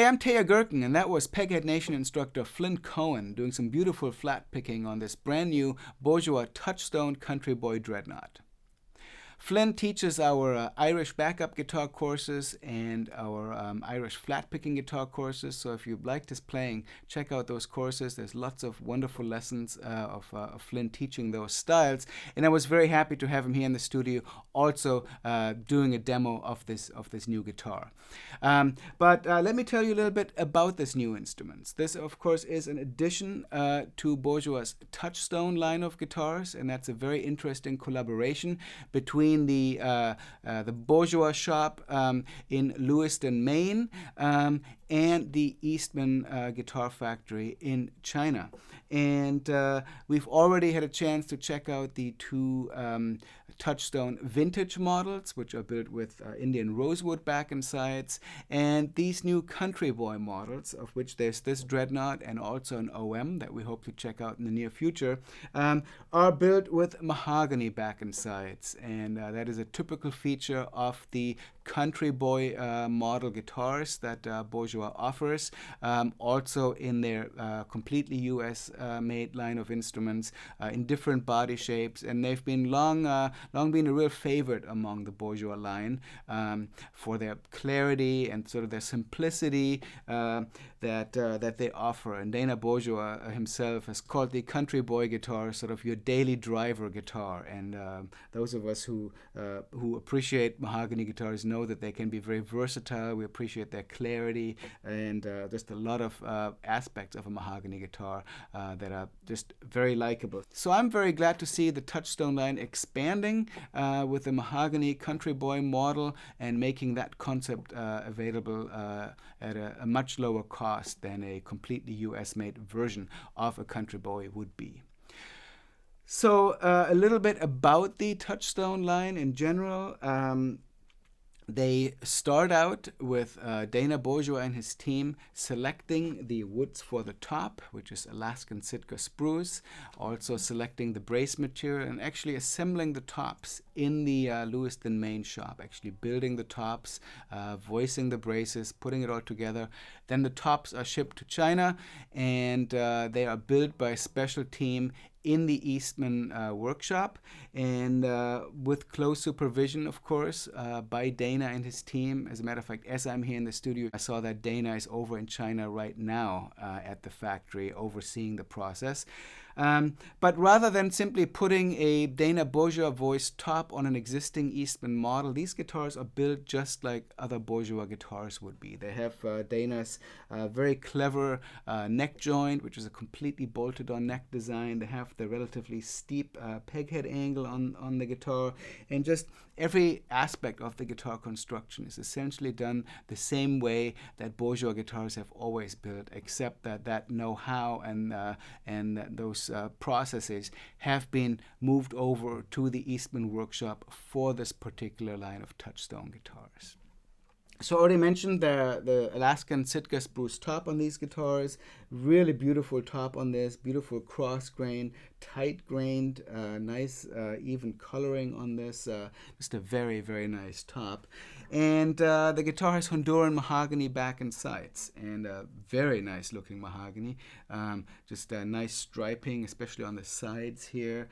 Hi, I'm Teja Gerken, and that was Peghead Nation instructor Flynn Cohen doing some beautiful flat picking on this brand new Bourgeois Touchstone Country Boy dreadnought. Flynn teaches our Irish backup guitar courses and our Irish flat picking guitar courses. So if you've liked his playing, check out those courses. There's lots of wonderful lessons of Flynn teaching those styles. And I was very happy to have him here in the studio, also doing a demo of this new guitar. But let me tell you a little bit about this new instrument. This, of course, is an addition to Bourgeois' Touchstone line of guitars, and that's a very interesting collaboration between the Bourgeois shop in Lewiston, Maine, and the Eastman Guitar Factory in China. And we've already had a chance to check out the two Touchstone vintage models, which are built with Indian rosewood back and sides, and these new Country Boy models, of which there's this dreadnought and also an OM that we hope to check out in the near future, are built with mahogany back and sides. And that is a typical feature of the Country Boy model guitars that Bourgeois offers, also in their completely US made line of instruments in different body shapes, and they've been long been a real favorite among the Bourgeois line for their clarity and sort of their simplicity that they offer. And Dana Bourgeois himself has called the Country Boy guitar sort of your daily driver guitar, and those of us who appreciate mahogany guitars know that they can be very versatile. We appreciate their clarity and just a lot of aspects of a mahogany guitar that are just very likable. So I'm very glad to see the Touchstone line expanding with the mahogany Country Boy model and making that concept available at a much lower cost than a completely US-made version of a Country Boy would be. So a little bit about the Touchstone line in general. They start out with Dana Bourgeois and his team selecting the woods for the top, which is Alaskan Sitka spruce, also selecting the brace material and actually assembling the tops in the Lewiston, Maine shop, actually building the tops, voicing the braces, putting it all together. Then the tops are shipped to China, and they are built by a special team in the Eastman workshop, and with close supervision, of course, by Dana and his team. As a matter of fact, as I'm here in the studio, I saw that Dana is over in China right now at the factory overseeing the process. But rather than simply putting a Dana Bourgeois voice top on an existing Eastman model, these guitars are built just like other Bourgeois guitars would be. They have Dana's very clever neck joint, which is a completely bolted on neck design. They have the relatively steep peghead angle on the guitar, and just every aspect of the guitar construction is essentially done the same way that Bourgeois guitars have always built, except that know-how and those processes have been moved over to the Eastman workshop for this particular line of Touchstone guitars. So I already mentioned the Alaskan Sitka spruce top on these guitars. Really beautiful top on this, beautiful cross-grain, tight-grained, nice even coloring on this. Just a very, very nice top. And the guitar has Honduran mahogany back and sides, and very nice looking mahogany. Just a nice striping, especially on the sides here.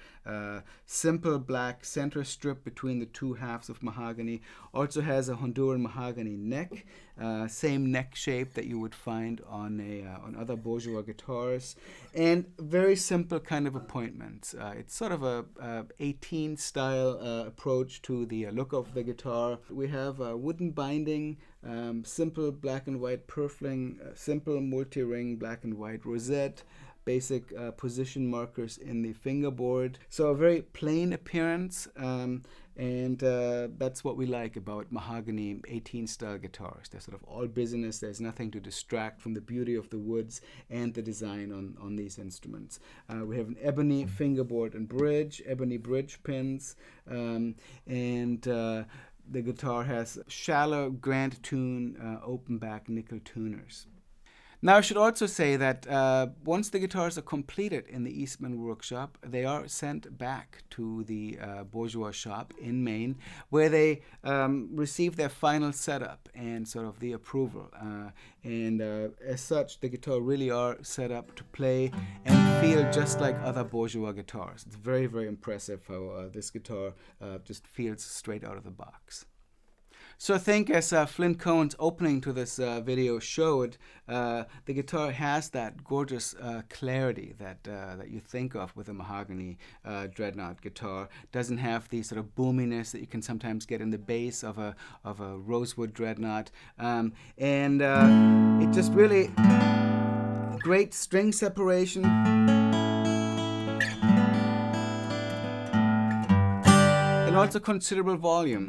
Simple black center strip between the two halves of mahogany. Also has a Honduran mahogany neck, same neck shape that you would find on other Bourgeois guitars, and very simple kind of appointments. It's sort of a 18 style approach to the look of the guitar. We have wooden binding, simple black and white purfling, simple multi-ring black and white rosette, basic position markers in the fingerboard. So a very plain appearance, and that's what we like about mahogany 18 style guitars. They're sort of all business. There's nothing to distract from the beauty of the woods and the design on these instruments. We have an ebony fingerboard and bridge, ebony bridge pins, and the guitar has shallow grand tune open back nickel tuners. Now, I should also say that once the guitars are completed in the Eastman workshop, they are sent back to the Bourgeois shop in Maine, where they receive their final setup and sort of the approval. As such, the guitar really are set up to play and feel just like other Bourgeois guitars. It's very, very impressive how this guitar just feels straight out of the box. So I think, as Flynn Cohen's opening to this video showed, the guitar has that gorgeous clarity that you think of with a mahogany dreadnought guitar. Doesn't have the sort of boominess that you can sometimes get in the bass of a rosewood dreadnought, and it just really great string separation. And also considerable volume.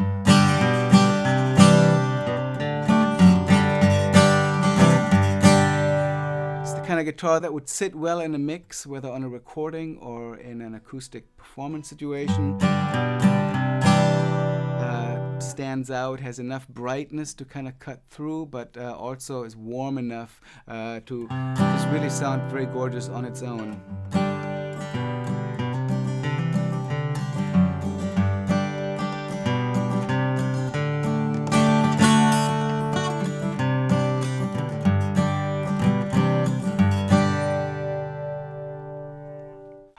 Kind of guitar that would sit well in a mix, whether on a recording or in an acoustic performance situation. Stands out, has enough brightness to kind of cut through, but also is warm enough to just really sound very gorgeous on its own.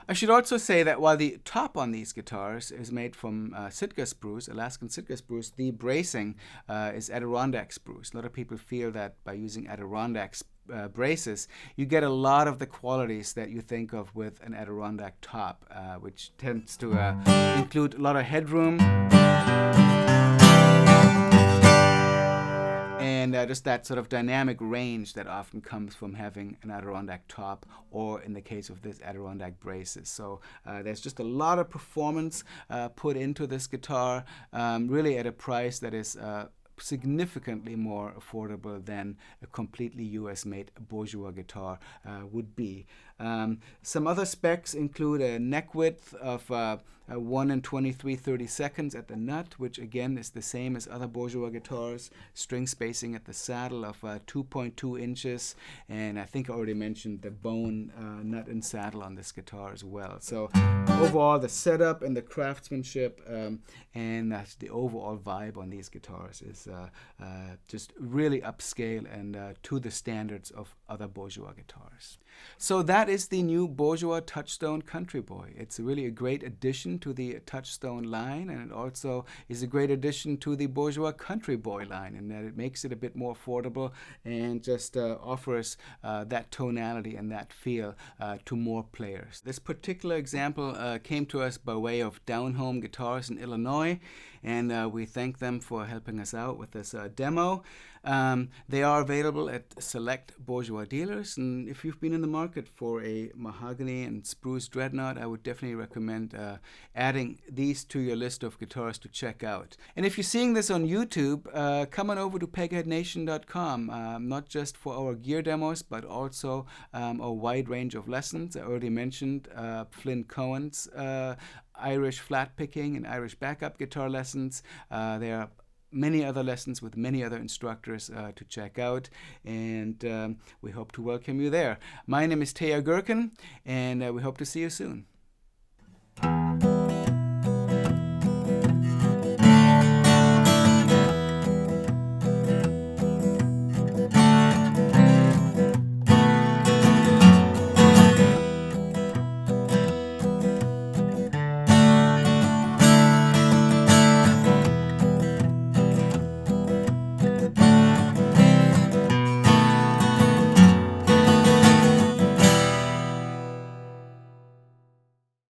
I should also say that while the top on these guitars is made from Sitka spruce, Alaskan Sitka spruce, the bracing is Adirondack spruce. A lot of people feel that by using Adirondack braces, you get a lot of the qualities that you think of with an Adirondack top, which tends to include a lot of headroom. And just that sort of dynamic range that often comes from having an Adirondack top, or in the case of this, Adirondack braces. So there's just a lot of performance put into this guitar, really at a price that is significantly more affordable than a completely US-made Bourgeois guitar would be. Some other specs include a neck width of 1 23/32 at the nut, which again is the same as other Bourgeois guitars. String spacing at the saddle of 2.2 inches, and I think I already mentioned the bone nut and saddle on this guitar as well. So overall, the setup and the craftsmanship and the overall vibe on these guitars is just really upscale and to the standards of other Bourgeois guitars. So that is the new Bourgeois Touchstone Country Boy. It's really a great addition to the Touchstone line, and it also is a great addition to the Bourgeois Country Boy line, in that it makes it a bit more affordable and just offers that tonality and that feel to more players. This particular example came to us by way of Down Home Guitars in Illinois, and we thank them for helping us out with this demo. They are available at select Bourgeois dealers, and if you've been in the market for a mahogany and spruce dreadnought, I would definitely recommend adding these to your list of guitars to check out. And if you're seeing this on YouTube, come on over to pegheadnation.com, not just for our gear demos, but also a wide range of lessons. I already mentioned Flynn Cohen's Irish flat picking and Irish backup guitar lessons. There are many other lessons with many other instructors to check out, and we hope to welcome you there. My name is Teja Gerken, and we hope to see you soon.